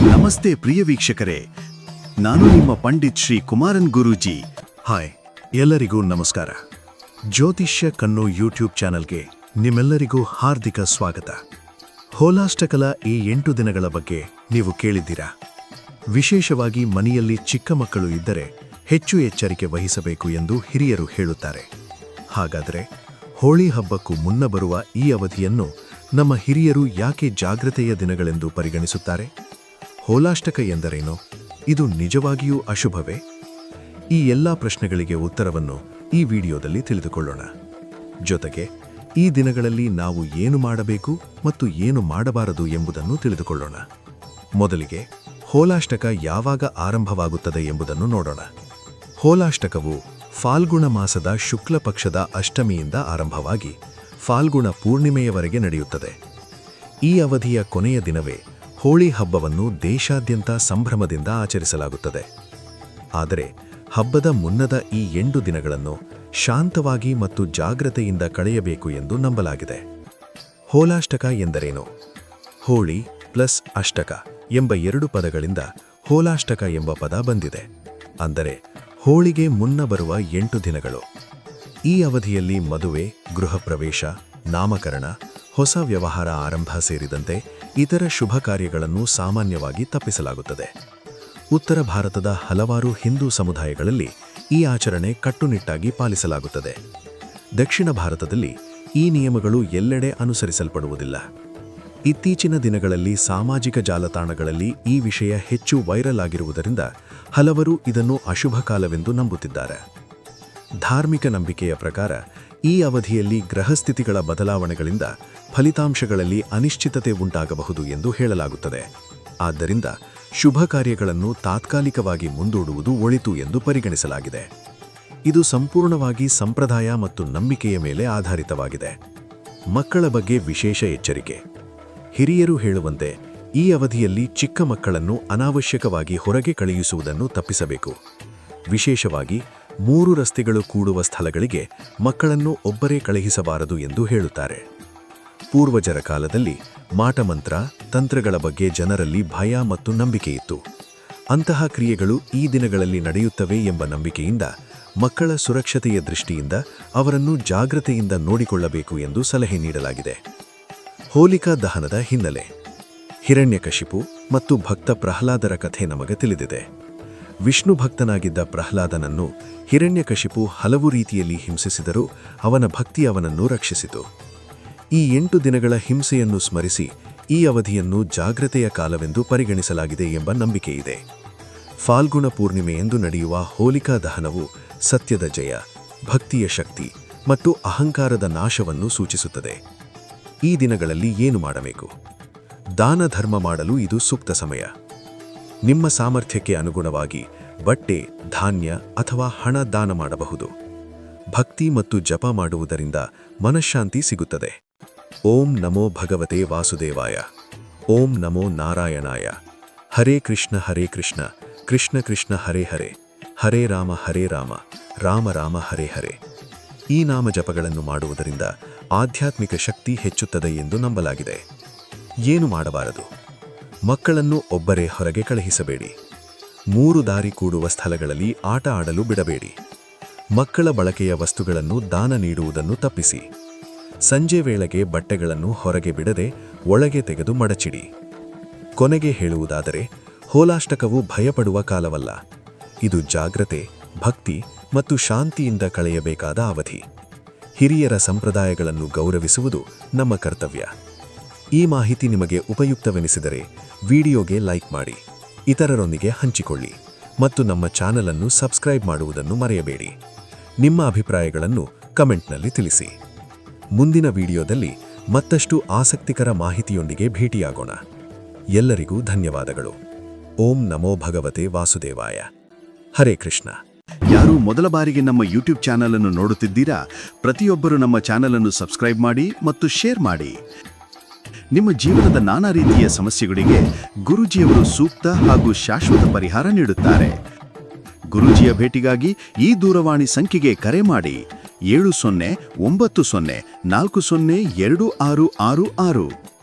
ನಮಸ್ತೆ ಪ್ರಿಯ ವೀಕ್ಷಕರೇ, ನಾನು ನಿಮ್ಮ ಪಂಡಿತ್ ಶ್ರೀ ಕುಮಾರನ್ ಗುರೂಜಿ. ಹಾಯ್, ಎಲ್ಲರಿಗೂ ನಮಸ್ಕಾರ. ಜ್ಯೋತಿಷ್ಯ ಕಣ್ಣು ಯೂಟ್ಯೂಬ್ ಚಾನಲ್ಗೆ ನಿಮ್ಮೆಲ್ಲರಿಗೂ ಹಾರ್ದಿಕ ಸ್ವಾಗತ. ಹೋಲಾಷ್ಟಕಲ ಈ 8 ದಿನಗಳ ಬಗ್ಗೆ ನೀವು ಕೇಳಿದ್ದೀರಾ. ವಿಶೇಷವಾಗಿ ಮನೆಯಲ್ಲಿ ಚಿಕ್ಕ ಮಕ್ಕಳು ಇದ್ದರೆ ಹೆಚ್ಚು ಎಚ್ಚರಿಕೆ ವಹಿಸಬೇಕು ಎಂದು ಹಿರಿಯರು ಹೇಳುತ್ತಾರೆ. ಹಾಗಾದರೆ ಹೋಳಿ ಹಬ್ಬಕ್ಕೂ ಮುನ್ನ ಬರುವ ಈ ಅವಧಿಯನ್ನು ನಮ್ಮ ಹಿರಿಯರು ಯಾಕೆ ಜಾಗ್ರತೆಯ ದಿನಗಳೆಂದು ಪರಿಗಣಿಸುತ್ತಾರೆ? ಹೋಲಾಷ್ಟಕ ಎಂದರೇನು? ಇದು ನಿಜವಾಗಿಯೂ ಅಶುಭವೇ? ಈ ಎಲ್ಲ ಪ್ರಶ್ನೆಗಳಿಗೆ ಉತ್ತರವನ್ನು ಈ ವಿಡಿಯೋದಲ್ಲಿ ತಿಳಿದುಕೊಳ್ಳೋಣ. ಜೊತೆಗೆ ಈ ದಿನಗಳಲ್ಲಿ ನಾವು ಏನು ಮಾಡಬೇಕು ಮತ್ತು ಏನು ಮಾಡಬಾರದು ಎಂಬುದನ್ನು ತಿಳಿದುಕೊಳ್ಳೋಣ. ಮೊದಲಿಗೆ ಹೋಲಾಷ್ಟಕ ಯಾವಾಗ ಆರಂಭವಾಗುತ್ತದೆ ಎಂಬುದನ್ನು ನೋಡೋಣ. ಹೋಲಾಷ್ಟಕವು ಫಾಲ್ಗುಣ ಮಾಸದ ಶುಕ್ಲ ಪಕ್ಷದ ಅಷ್ಟಮಿಯಿಂದ ಆರಂಭವಾಗಿ ಫಾಲ್ಗುಣ ಪೂರ್ಣಿಮೆಯವರೆಗೆ ನಡೆಯುತ್ತದೆ. ಈ ಅವಧಿಯ ಕೊನೆಯ ದಿನವೇ ಹೋಳಿ ಹಬ್ಬವನ್ನು ದೇಶಾದ್ಯಂತ ಸಂಭ್ರಮದಿಂದ ಆಚರಿಸಲಾಗುತ್ತದೆ. ಆದರೆ ಹಬ್ಬದ ಮುನ್ನದ ಈ 8 ದಿನಗಳನ್ನು ಶಾಂತವಾಗಿ ಮತ್ತು ಜಾಗ್ರತೆಯಿಂದ ಕಳೆಯಬೇಕು ಎಂದು ನಂಬಲಾಗಿದೆ. ಹೋಲಾಷ್ಟಕ ಎಂದರೇನು? ಹೋಳಿ ಪ್ಲಸ್ ಅಷ್ಟಕ ಎಂಬ 2 ಪದಗಳಿಂದ ಹೋಲಾಷ್ಟಕ ಎಂಬ ಪದ ಬಂದಿದೆ. ಅಂದರೆ ಹೋಳಿಗೆ ಮುನ್ನ ಬರುವ 8 ದಿನಗಳು. ಈ ಅವಧಿಯಲ್ಲಿ ಮದುವೆ, ಗೃಹ ಪ್ರವೇಶ, ನಾಮಕರಣ, ಹೊಸ ವ್ಯವಹಾರ ಆರಂಭ ಸೇರಿದಂತೆ ಇತರ ಶುಭ ಕಾರ್ಯಗಳನ್ನು ಸಾಮಾನ್ಯವಾಗಿ ತಪ್ಪಿಸಲಾಗುತ್ತದೆ. ಉತ್ತರ ಭಾರತದ ಹಲವಾರು ಹಿಂದೂ ಸಮುದಾಯಗಳಲ್ಲಿ ಈ ಆಚರಣೆ ಕಟ್ಟುನಿಟ್ಟಾಗಿ ಪಾಲಿಸಲಾಗುತ್ತದೆ. ದಕ್ಷಿಣ ಭಾರತದಲ್ಲಿ ಈ ನಿಯಮಗಳು ಎಲ್ಲೆಡೆ ಅನುಸರಿಸಲ್ಪಡುವುದಿಲ್ಲ. ಇತ್ತೀಚಿನ ದಿನಗಳಲ್ಲಿ ಸಾಮಾಜಿಕ ಜಾಲತಾಣಗಳಲ್ಲಿ ಈ ವಿಷಯ ಹೆಚ್ಚು ವೈರಲ್ ಆಗಿರುವುದರಿಂದ ಹಲವರು ಇದನ್ನು ಅಶುಭ ಕಾಲವೆಂದು ನಂಬುತ್ತಿದ್ದಾರೆ. ಧಾರ್ಮಿಕ ನಂಬಿಕೆಯ ಪ್ರಕಾರ ಈ ಅವಧಿಯಲ್ಲಿ ಗ್ರಹಸ್ಥಿತಿಗಳ ಬದಲಾವಣೆಗಳಿಂದ ಫಲಿತಾಂಶಗಳಲ್ಲಿ ಅನಿಶ್ಚಿತತೆ ಉಂಟಾಗಬಹುದು ಎಂದು ಹೇಳಲಾಗುತ್ತದೆ. ಆದ್ದರಿಂದ ಶುಭ ಕಾರ್ಯಗಳನ್ನು ತಾತ್ಕಾಲಿಕವಾಗಿ ಮುಂದೂಡುವುದು ಒಳಿತು ಎಂದು ಪರಿಗಣಿಸಲಾಗಿದೆ. ಇದು ಸಂಪೂರ್ಣವಾಗಿ ಸಂಪ್ರದಾಯ ಮತ್ತು ನಂಬಿಕೆಯ ಮೇಲೆ ಆಧಾರಿತವಾಗಿದೆ. ಮಕ್ಕಳ ಬಗ್ಗೆ ವಿಶೇಷ ಎಚ್ಚರಿಕೆ. ಹಿರಿಯರು ಹೇಳುವಂತೆ ಈ ಅವಧಿಯಲ್ಲಿ ಚಿಕ್ಕ ಮಕ್ಕಳನ್ನು ಅನಾವಶ್ಯಕವಾಗಿ ಹೊರಗೆ ಕಳುಹಿಸುವುದನ್ನು ತಪ್ಪಿಸಬೇಕು. ವಿಶೇಷವಾಗಿ 3 ರಸ್ತೆಗಳು ಕೂಡುವ ಸ್ಥಳಗಳಿಗೆ ಮಕ್ಕಳನ್ನು ಒಬ್ಬರೇ ಕಳುಹಿಸಬಾರದು ಎಂದು ಹೇಳುತ್ತಾರೆ. ಪೂರ್ವಜರ ಕಾಲದಲ್ಲಿ ಮಾಟಮಂತ್ರ, ತಂತ್ರಗಳ ಬಗ್ಗೆ ಜನರಲ್ಲಿ ಭಯ ಮತ್ತು ನಂಬಿಕೆಯಿತ್ತು. ಅಂತಹ ಕ್ರಿಯೆಗಳು ಈ ದಿನಗಳಲ್ಲಿ ನಡೆಯುತ್ತವೆ ಎಂಬ ನಂಬಿಕೆಯಿಂದ ಮಕ್ಕಳ ಸುರಕ್ಷತೆಯ ದೃಷ್ಟಿಯಿಂದ ಅವರನ್ನು ಜಾಗ್ರತೆಯಿಂದ ನೋಡಿಕೊಳ್ಳಬೇಕು ಎಂದು ಸಲಹೆ ನೀಡಲಾಗಿದೆ. ಹೋಲಿಕಾ ದಹನದ ಹಿನ್ನೆಲೆ. ಹಿರಣ್ಯಕಶಿಪು ಮತ್ತು ಭಕ್ತ ಪ್ರಹ್ಲಾದರ ಕಥೆ ನಮಗೆ ತಿಳಿದಿದೆ. ವಿಷ್ಣು ಭಕ್ತನಾಗಿದ್ದ ಪ್ರಹ್ಲಾದನನ್ನು ಹಿರಣ್ಯಕಶಿಪು ಹಲವು ರೀತಿಯಲ್ಲಿ ಹಿಂಸಿಸಿದರೂ ಅವನ ಭಕ್ತಿ ಅವನನ್ನು ರಕ್ಷಿಸಿತು. ಈ 8 ದಿನಗಳ ಹಿಂಸೆಯನ್ನು ಸ್ಮರಿಸಿ ಈ ಅವಧಿಯನ್ನು ಜಾಗ್ರತೆಯ ಕಾಲವೆಂದು ಪರಿಗಣಿಸಲಾಗಿದೆ ಎಂಬ ನಂಬಿಕೆಯಿದೆ. ಫಾಲ್ಗುಣ ಪೂರ್ಣಿಮೆಯೆಂದು ನಡೆಯುವ ಹೋಲಿಕಾ ದಹನವು ಸತ್ಯದ ಜಯ, ಭಕ್ತಿಯ ಶಕ್ತಿ ಮತ್ತು ಅಹಂಕಾರದ ನಾಶವನ್ನು ಸೂಚಿಸುತ್ತದೆ. ಈ ದಿನಗಳಲ್ಲಿ ಏನು ಮಾಡಬೇಕು? ದಾನ ಧರ್ಮ ಮಾಡಲು ಇದು ಸೂಕ್ತ ಸಮಯ. ನಿಮ್ಮ ಸಾಮರ್ಥ್ಯಕ್ಕೆ ಅನುಗುಣವಾಗಿ ಬಟ್ಟೆ, ಧಾನ್ಯ ಅಥವಾ ಹಣ ದಾನ ಮಾಡಬಹುದು. ಭಕ್ತಿ ಮತ್ತು ಜಪ ಮಾಡುವುದರಿಂದ ಮನಃಶಾಂತಿ ಸಿಗುತ್ತದೆ. ಓಂ ನಮೋ ಭಗವತೆ ವಾಸುದೇವಾಯ. ಓಂ ನಮೋ ನಾರಾಯಣಾಯ. ಹರೇ ಕೃಷ್ಣ ಕೃಷ್ಣ ಕೃಷ್ಣ ಹರೇ ಹರೇ, ಹರೇ ರಾಮ ರಾಮ ರಾಮ ಹರೇ ಹರೇ. ಈ ನಾಮ ಜಪಗಳನ್ನು ಮಾಡುವುದರಿಂದ ಆಧ್ಯಾತ್ಮಿಕ ಶಕ್ತಿ ಹೆಚ್ಚುತ್ತದೆ ಎಂದು ನಂಬಲಾಗಿದೆ. ಏನು ಮಾಡಬಾರದು? ಮಕ್ಕಳನ್ನು ಒಬ್ಬರೇ ಹೊರಗೆ ಕಳುಹಿಸಬೇಡಿ. 3 ದಾರಿ ಕೂಡುವ ಸ್ಥಳಗಳಲ್ಲಿ ಆಟ ಆಡಲು ಬಿಡಬೇಡಿ. ಮಕ್ಕಳ ಬಳಕೆಯ ವಸ್ತುಗಳನ್ನು ದಾನ ನೀಡುವುದನ್ನು ತಪ್ಪಿಸಿ. ಸಂಜೆ ವೇಳೆಗೆ ಬಟ್ಟೆಗಳನ್ನು ಹೊರಗೆ ಬಿಡದೆ ಒಳಗೆ ತೆಗೆದು ಮಡಚಿಡಿ. ಕೊನೆಗೆ ಹೇಳುವುದಾದರೆ, ಹೋಲಾಷ್ಟಕವು ಭಯಪಡುವ ಕಾಲವಲ್ಲ. ಇದು ಜಾಗ್ರತೆ, ಭಕ್ತಿ ಮತ್ತು ಶಾಂತಿಯಿಂದ ಕಳೆಯಬೇಕಾದ ಅವಧಿ. ಹಿರಿಯರ ಸಂಪ್ರದಾಯಗಳನ್ನು ಗೌರವಿಸುವುದು ನಮ್ಮ ಕರ್ತವ್ಯ. ಈ ಮಾಹಿತಿ ನಿಮಗೆ ಉಪಯುಕ್ತವೆನಿಸಿದರೆ ವಿಡಿಯೋಗೆ ಲೈಕ್ ಮಾಡಿ, ಇತರರೊಂದಿಗೆ ಹಂಚಿಕೊಳ್ಳಿ ಮತ್ತು ನಮ್ಮ ಚಾನಲ್ ಅನ್ನು ಸಬ್ಸ್ಕ್ರೈಬ್ ಮಾಡುವುದನ್ನು ಮರೆಯಬೇಡಿ. ನಿಮ್ಮ ಅಭಿಪ್ರಾಯಗಳನ್ನು ಕಮೆಂಟ್ನಲ್ಲಿ ತಿಳಿಸಿ. ಮುಂದಿನ ವಿಡಿಯೋದಲ್ಲಿ ಮತ್ತಷ್ಟು ಆಸಕ್ತಿಕರ ಮಾಹಿತಿಯೊಂದಿಗೆ ಭೇಟಿಯಾಗೋಣ. ಎಲ್ಲರಿಗೂ ಧನ್ಯವಾದಗಳು. ಓಂ ನಮೋ ಭಗವತೆ ವಾಸುದೇವಾಯ. ಹರೇ ಕೃಷ್ಣ. ಯಾರು ಮೊದಲ ಬಾರಿಗೆ ನಮ್ಮ ಯೂಟ್ಯೂಬ್ ಚಾನಲ್ ಅನ್ನು ನೋಡುತ್ತಿದ್ದೀರಾ, ಪ್ರತಿಯೊಬ್ಬರು ನಮ್ಮ ಚಾನಲ್ ಅನ್ನು ಸಬ್ಸ್ಕ್ರೈಬ್ ಮಾಡಿ ಮತ್ತು ಶೇರ್ ಮಾಡಿ. ನಿಮ್ಮ ಜೀವನದ ನಾನಾ ರೀತಿಯ ಸಮಸ್ಯೆಗಳಿಗೆ ಗುರೂಜಿಯವರು ಸೂಕ್ತ ಹಾಗೂ ಶಾಶ್ವತ ಪರಿಹಾರ ನೀಡುತ್ತಾರೆ. ಗುರೂಜಿಯ ಭೇಟಿಗಾಗಿ ಈ ದೂರವಾಣಿ ಸಂಖ್ಯೆಗೆ ಕರೆ ಮಾಡಿ 7090402666.